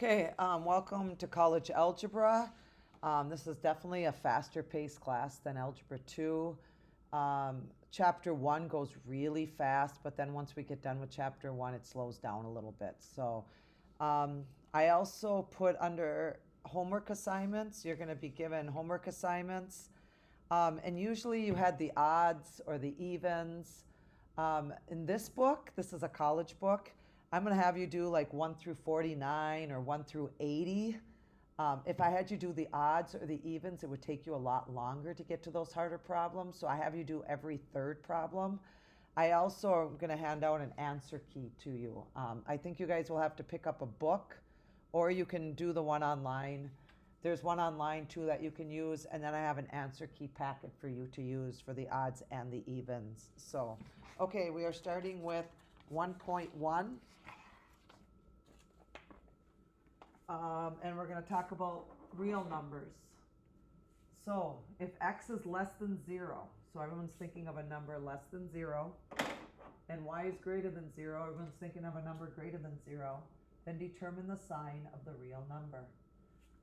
Okay, welcome to college algebra. This is definitely a faster paced class than Algebra 2. Chapter 1 goes really fast, but then once we get done with Chapter 1, it slows down a little bit. So I also put under homework assignments, you're going to be given homework assignments. And usually you had the odds or the evens. In this book, this is a college book, I'm going to have you do like 1 through 49 or 1 through 80. If I had you do the odds or the evens, it would take you a lot longer to get to those harder problems. So I have you do every third problem. I also am going to hand out an answer key to you. I think you guys will have to pick up a book, or you can do the one online. There's one online too that you can use, and then I have an answer key packet for you to use for the odds and the evens. So, okay, we are starting with 1.1. And we're going to talk about real numbers. So if x is less than 0, so everyone's thinking of a number less than 0, and y is greater than 0, everyone's thinking of a number greater than 0, then determine the sign of the real number.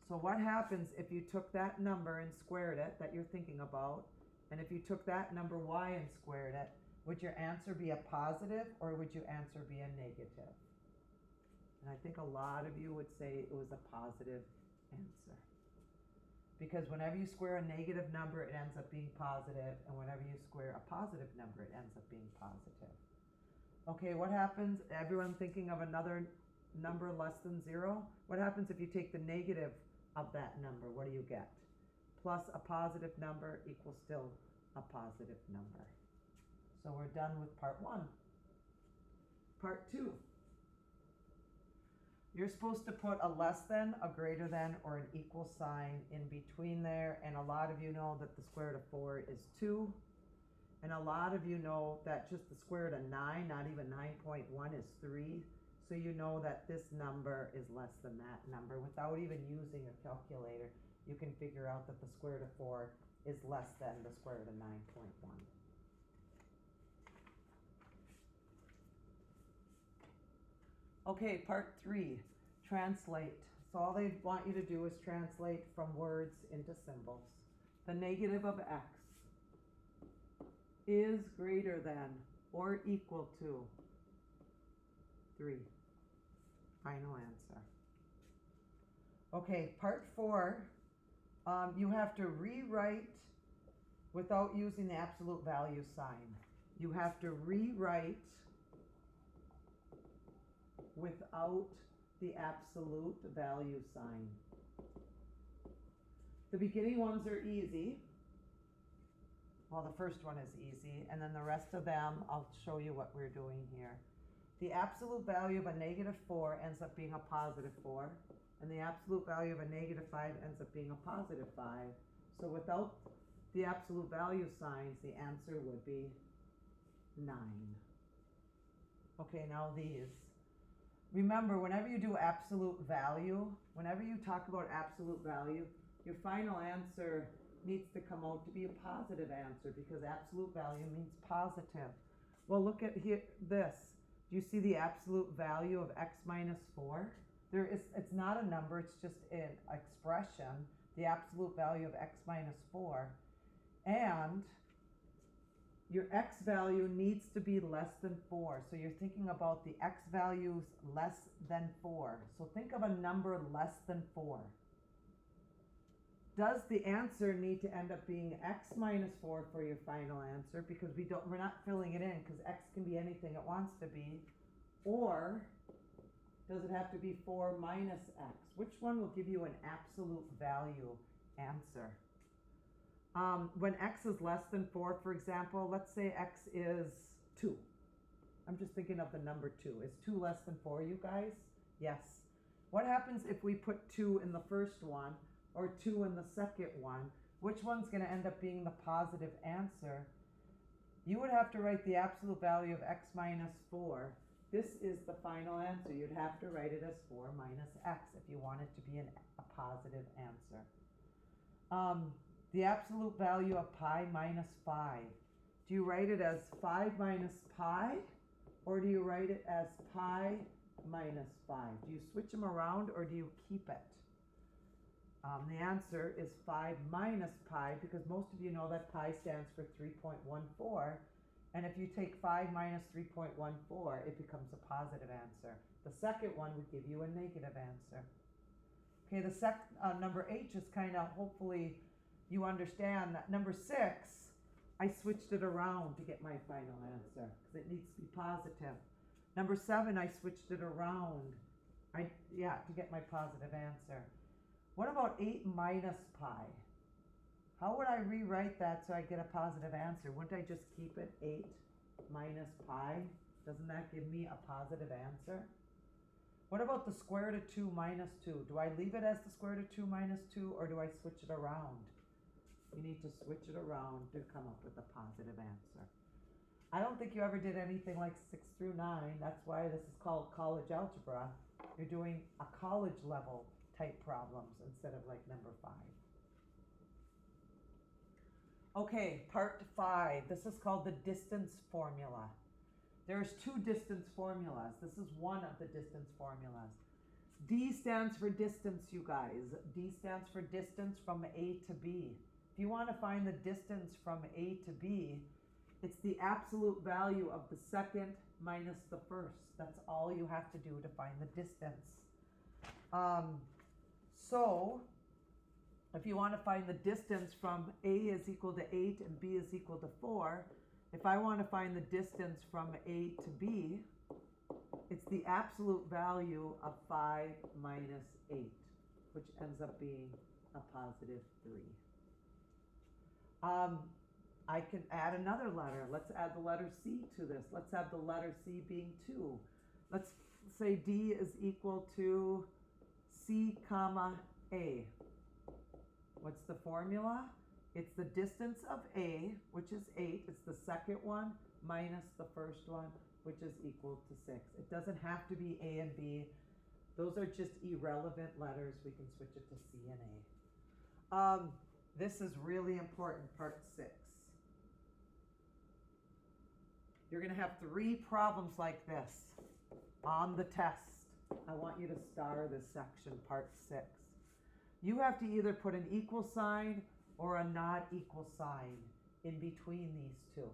So what happens if you took that number and squared it that you're thinking about, and if you took that number y and squared it, would your answer be a positive or would your answer be a negative? And I think a lot of you would say it was a positive answer. Because whenever you square a negative number, it ends up being positive, and whenever you square a positive number, it ends up being positive. Okay, what happens? Everyone thinking of another number less than 0? What happens if you take the negative of that number? What do you get? Plus a positive number equals still a positive number. So we're done with part 1. Part 2. You're supposed to put a less than, a greater than, or an equal sign in between there. And a lot of you know that the square root of 4 is 2. And a lot of you know that just the square root of 9, not even 9.1, is 3. So you know that this number is less than that number. Without even using a calculator, you can figure out that the square root of 4 is less than the square root of 9.1. Okay, part 3, translate. So all they want you to do is translate from words into symbols. The negative of x is greater than or equal to 3. Final answer. Okay, part 4, you have to rewrite without using the absolute value sign. You have to rewrite without the absolute value sign. The beginning ones are easy. Well, the first one is easy, and then the rest of them, I'll show you what we're doing here. The absolute value of a negative 4 ends up being a positive 4, and the absolute value of a negative 5 ends up being a positive 5. So without the absolute value signs, the answer would be 9. Okay, now these. Remember, whenever you do absolute value, whenever you talk about absolute value, your final answer needs to come out to be a positive answer, because absolute value means positive. Well, look at here, this. Do you see the absolute value of x minus 4? It's not a number, it's just an expression, the absolute value of x minus 4. And your x value needs to be less than 4. So you're thinking about the x values less than 4. So think of a number less than 4. Does the answer need to end up being x minus 4 for your final answer? Because we're not filling it in, because x can be anything it wants to be. Or does it have to be 4 minus x? Which one will give you an absolute value answer? When x is less than 4, for example, let's say x is 2. I'm just thinking of the number 2. Is 2 less than 4, you guys? Yes. What happens if we put 2 in the first one or 2 in the second one? Which one's going to end up being the positive answer? You would have to write the absolute value of x minus 4. This is the final answer. You'd have to write it as 4 minus x if you want it to be a positive answer. The absolute value of pi minus 5. Do you write it as 5 minus pi, or do you write it as pi minus 5? Do you switch them around or do you keep it? The answer is 5 minus pi, because most of you know that pi stands for 3.14. And if you take 5 minus 3.14, it becomes a positive answer. The second one would give you a negative answer. Okay, the number H is kind of, hopefully you understand that. Number 6, I switched it around to get my final answer, because it needs to be positive. Number 7, I switched it around, to get my positive answer. What about 8 minus pi? How would I rewrite that so I get a positive answer? Wouldn't I just keep it 8 minus pi? Doesn't that give me a positive answer? What about the square root of 2 minus 2? Do I leave it as the square root of 2 minus 2, or do I switch it around? You need to switch it around to come up with a positive answer. I don't think you ever did anything like 6 through 9. That's why this is called college algebra. You're doing a college level type problems instead of like number 5. Okay, part 5. This is called the distance formula. There's 2 distance formulas. This is one of the distance formulas. D stands for distance, you guys. D stands for distance from A to B. If you want to find the distance from A to B, it's the absolute value of the second minus the first. That's all you have to do to find the distance. So, if you want to find the distance from A is equal to 8 and B is equal to 4, if I want to find the distance from A to B, it's the absolute value of 5 minus 8, which ends up being a positive 3. I can add another letter. Let's add the letter C to this. Let's have the letter C being 2. Let's say D is equal to C comma A. What's the formula? It's the distance of A, which is 8. It's the second one minus the first one, which is equal to 6. It doesn't have to be A and B. Those are just irrelevant letters. We can switch it to C and A. This is really important, part 6. You're going to have 3 problems like this on the test. I want you to star this section, part 6. You have to either put an equal sign or a not equal sign in between these two.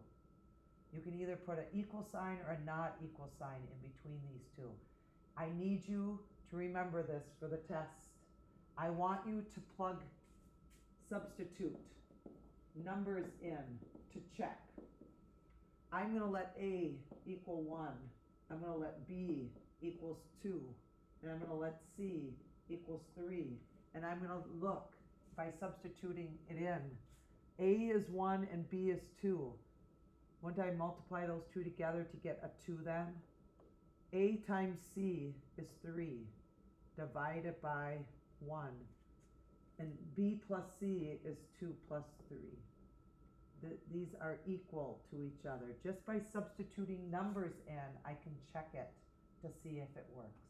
You can either put an equal sign or a not equal sign in between these two. I need you to remember this for the test. I want you to substitute numbers in to check. I'm going to let A equal 1. I'm going to let B equals 2. And I'm going to let C equals 3. And I'm going to look by substituting it in. A is 1 and B is 2. Wouldn't I multiply those two together to get a 2 then? A times C is 3 divided by 1. And B plus C is 2 plus 3. These are equal to each other. Just by substituting numbers in, I can check it to see if it works.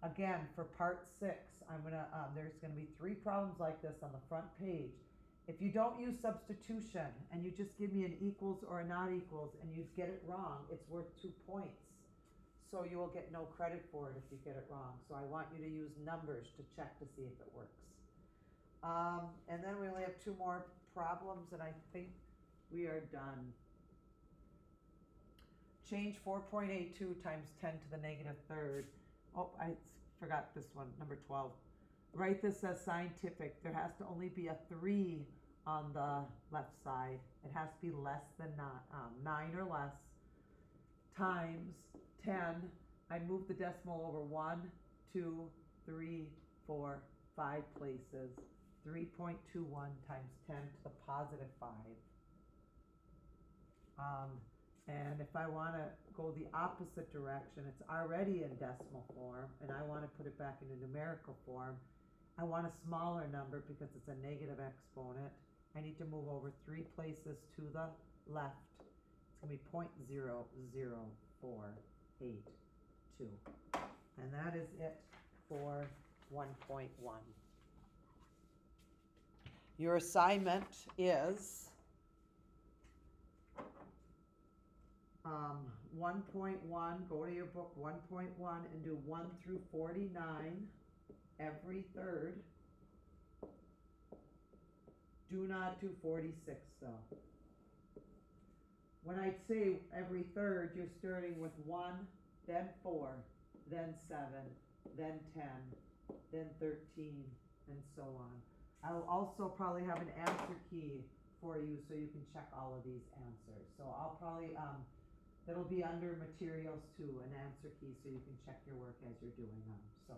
Again, for part 6, there's gonna be 3 problems like this on the front page. If you don't use substitution and you just give me an equals or a not equals and you get it wrong, it's worth 2 points. So you will get no credit for it if you get it wrong. So I want you to use numbers to check to see if it works. And then we only have 2 more problems and I think we are done. Change 4.82 times 10 to the negative third. Oh, I forgot this one, number 12. Write this as scientific. There has to only be a 3 on the left side. It has to be less than 9 or less, times 10. I move the decimal over 1, 2, 3, 4, 5 places. 3.21 times 10 to the positive 5. And if I want to go the opposite direction, it's already in decimal form, and I want to put it back into numerical form. I want a smaller number because it's a negative exponent. I need to move over 3 places to the left. It's going to be 0.00482. And that is it for 1.1. Your assignment is 1.1, go to your book, 1.1, and do 1 through 49 every third. Do not do 46 though. When I say every third, you're starting with 1, then 4, then 7, then 10, then 13, and so on. I'll also probably have an answer key for you so you can check all of these answers. So I'll probably, that'll be under materials too, an answer key so you can check your work as you're doing them. So